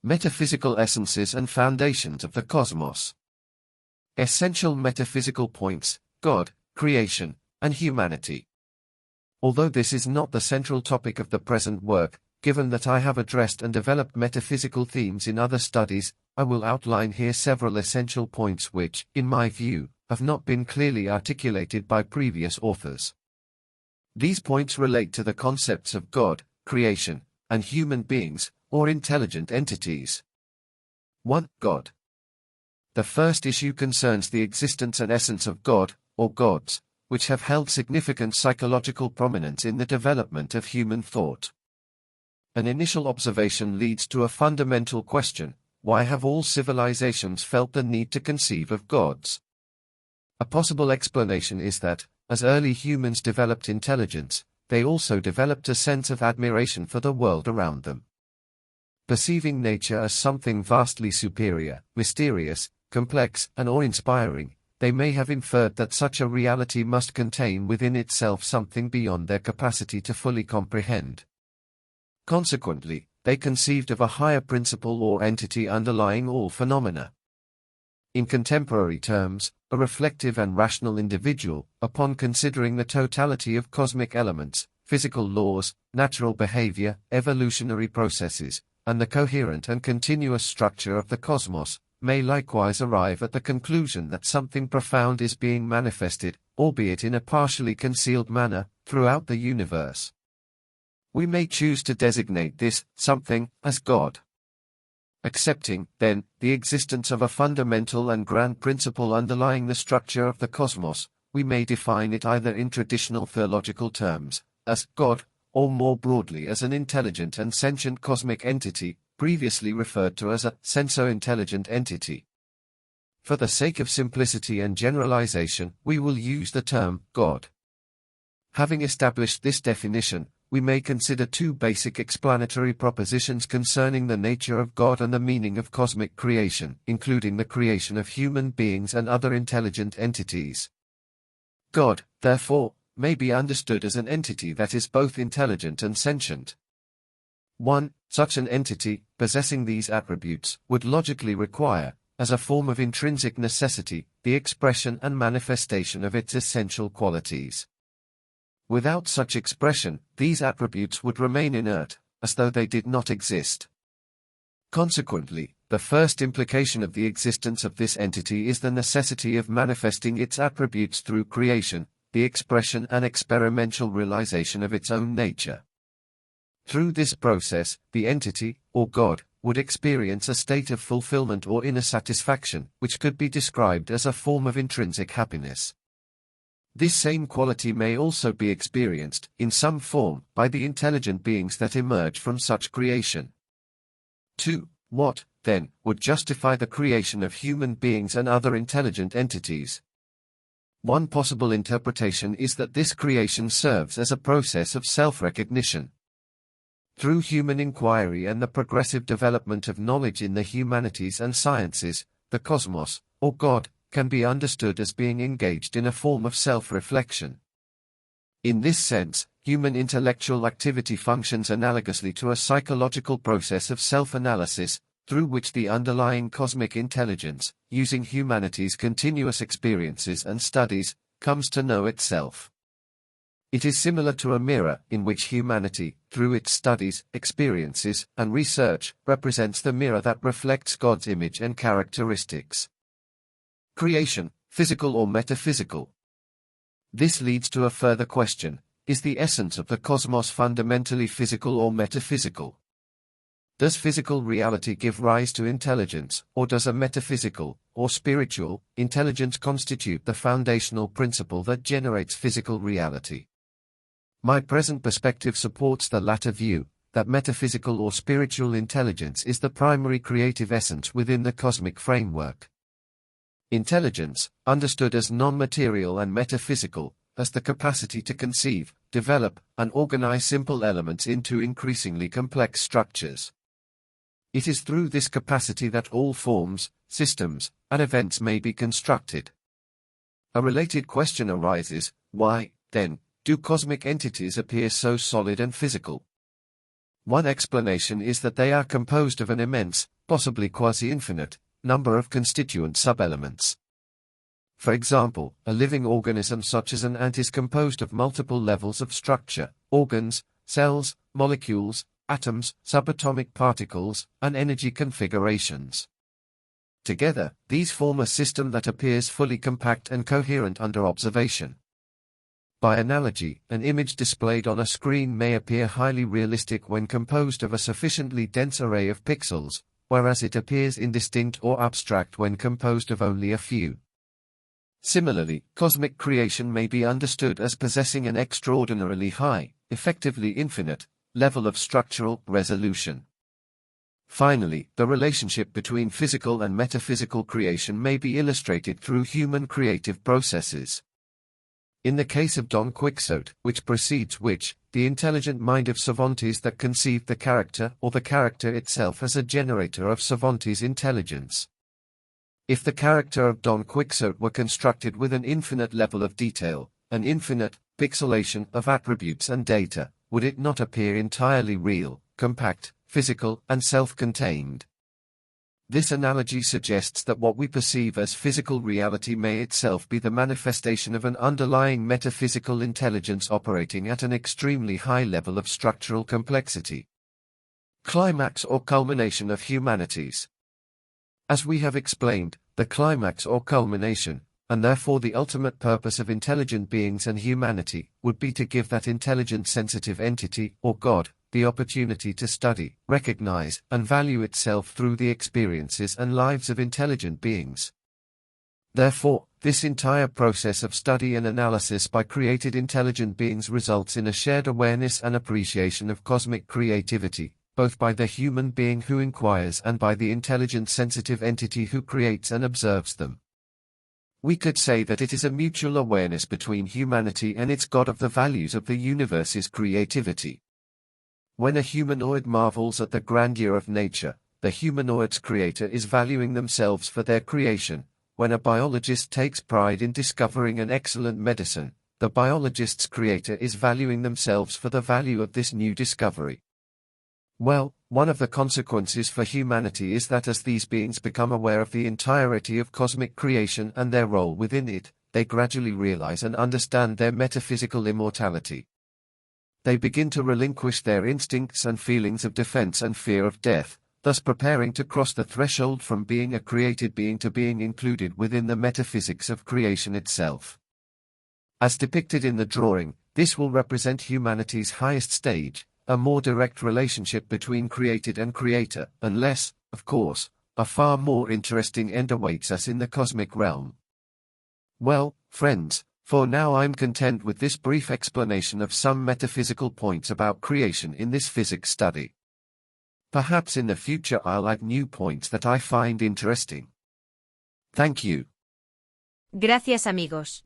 Metaphysical essences and foundations of the cosmos. Essential metaphysical points: God, creation, and humanity. Although this is not the central topic of the present work, given that I have addressed and developed metaphysical themes in other studies, I will outline here several essential points which, in my view, have not been clearly articulated by previous authors. These points relate to the concepts of God, creation, and human beings, or intelligent entities. 1. God. The first issue concerns the existence and essence of God, or gods, which have held significant psychological prominence in the development of human thought. An initial observation leads to a fundamental question: why have all civilizations felt the need to conceive of gods? A possible explanation is that, as early humans developed intelligence, they also developed a sense of admiration for the world around them. Perceiving nature as something vastly superior, mysterious, complex, and awe-inspiring, they may have inferred that such a reality must contain within itself something beyond their capacity to fully comprehend. Consequently, they conceived of a higher principle or entity underlying all phenomena. In contemporary terms, a reflective and rational individual, upon considering the totality of cosmic elements, physical laws, natural behavior, evolutionary processes, and the coherent and continuous structure of the cosmos, may likewise arrive at the conclusion that something profound is being manifested, albeit in a partially concealed manner, throughout the universe. We may choose to designate this something as God. Accepting, then, the existence of a fundamental and grand principle underlying the structure of the cosmos, we may define it either in traditional theological terms, as God, or more broadly as an intelligent and sentient cosmic entity, previously referred to as a senso-intelligent entity. For the sake of simplicity and generalization, we will use the term God. Having established this definition, we may consider two basic explanatory propositions concerning the nature of God and the meaning of cosmic creation, including the creation of human beings and other intelligent entities. God, therefore, may be understood as an entity that is both intelligent and sentient. 1. Such an entity, possessing these attributes, would logically require, as a form of intrinsic necessity, the expression and manifestation of its essential qualities. Without such expression, these attributes would remain inert, as though they did not exist. Consequently, the first implication of the existence of this entity is the necessity of manifesting its attributes through creation, the expression and experimental realization of its own nature. Through this process, the entity, or God, would experience a state of fulfillment or inner satisfaction, which could be described as a form of intrinsic happiness. This same quality may also be experienced, in some form, by the intelligent beings that emerge from such creation. 2. What, then, would justify the creation of human beings and other intelligent entities? One possible interpretation is that this creation serves as a process of self-recognition. Through human inquiry and the progressive development of knowledge in the humanities and sciences, the cosmos, or God, can be understood as being engaged in a form of self-reflection. In this sense, human intellectual activity functions analogously to a psychological process of self-analysis, through which the underlying cosmic intelligence, using humanity's continuous experiences and studies, comes to know itself. It is similar to a mirror in which humanity, through its studies, experiences, and research, represents the mirror that reflects God's image and characteristics. Creation, physical or metaphysical? This leads to a further question: is the essence of the cosmos fundamentally physical or metaphysical? Does physical reality give rise to intelligence, or does a metaphysical, or spiritual, intelligence constitute the foundational principle that generates physical reality? My present perspective supports the latter view, that metaphysical or spiritual intelligence is the primary creative essence within the cosmic framework. Intelligence, understood as non-material and metaphysical, has the capacity to conceive, develop, and organize simple elements into increasingly complex structures. It is through this capacity that all forms, systems, and events may be constructed. A related question arises: why, then, do cosmic entities appear so solid and physical? One explanation is that they are composed of an immense, possibly quasi-infinite, number of constituent sub-elements. For example, a living organism such as an ant is composed of multiple levels of structure, organs, cells, molecules, atoms, subatomic particles, and energy configurations. Together, these form a system that appears fully compact and coherent under observation. By analogy, an image displayed on a screen may appear highly realistic when composed of a sufficiently dense array of pixels, whereas it appears indistinct or abstract when composed of only a few. Similarly, cosmic creation may be understood as possessing an extraordinarily high, effectively infinite, level of structural resolution. Finally, the relationship between physical and metaphysical creation may be illustrated through human creative processes. In the case of Don Quixote, which precedes which, the intelligent mind of Cervantes that conceived the character or the character itself as a generator of Cervantes' intelligence. If the character of Don Quixote were constructed with an infinite level of detail, an infinite pixelation of attributes and data, would it not appear entirely real, compact, physical, and self-contained? This analogy suggests that what we perceive as physical reality may itself be the manifestation of an underlying metaphysical intelligence operating at an extremely high level of structural complexity. Climax or culmination of humanities. As we have explained, the climax or culmination, and therefore the ultimate purpose of intelligent beings and humanity, would be to give that intelligent sensitive entity, or God, the opportunity to study, recognize, and value itself through the experiences and lives of intelligent beings. Therefore, this entire process of study and analysis by created intelligent beings results in a shared awareness and appreciation of cosmic creativity, both by the human being who inquires and by the intelligent sensitive entity who creates and observes them. We could say that it is a mutual awareness between humanity and its God of the values of the universe's creativity. When a humanoid marvels at the grandeur of nature, the humanoid's creator is valuing themselves for their creation. When a biologist takes pride in discovering an excellent medicine, the biologist's creator is valuing themselves for the value of this new discovery. Well, one of the consequences for humanity is that as these beings become aware of the entirety of cosmic creation and their role within it, they gradually realize and understand their metaphysical immortality. They begin to relinquish their instincts and feelings of defense and fear of death, thus preparing to cross the threshold from being a created being to being included within the metaphysics of creation itself. As depicted in the drawing, this will represent humanity's highest stage, a more direct relationship between created and creator, unless, of course, a far more interesting end awaits us in the cosmic realm. Well, friends, for now I'm content with this brief explanation of some metaphysical points about creation in this physics study. Perhaps in the future I'll add new points that I find interesting. Thank you. Gracias amigos.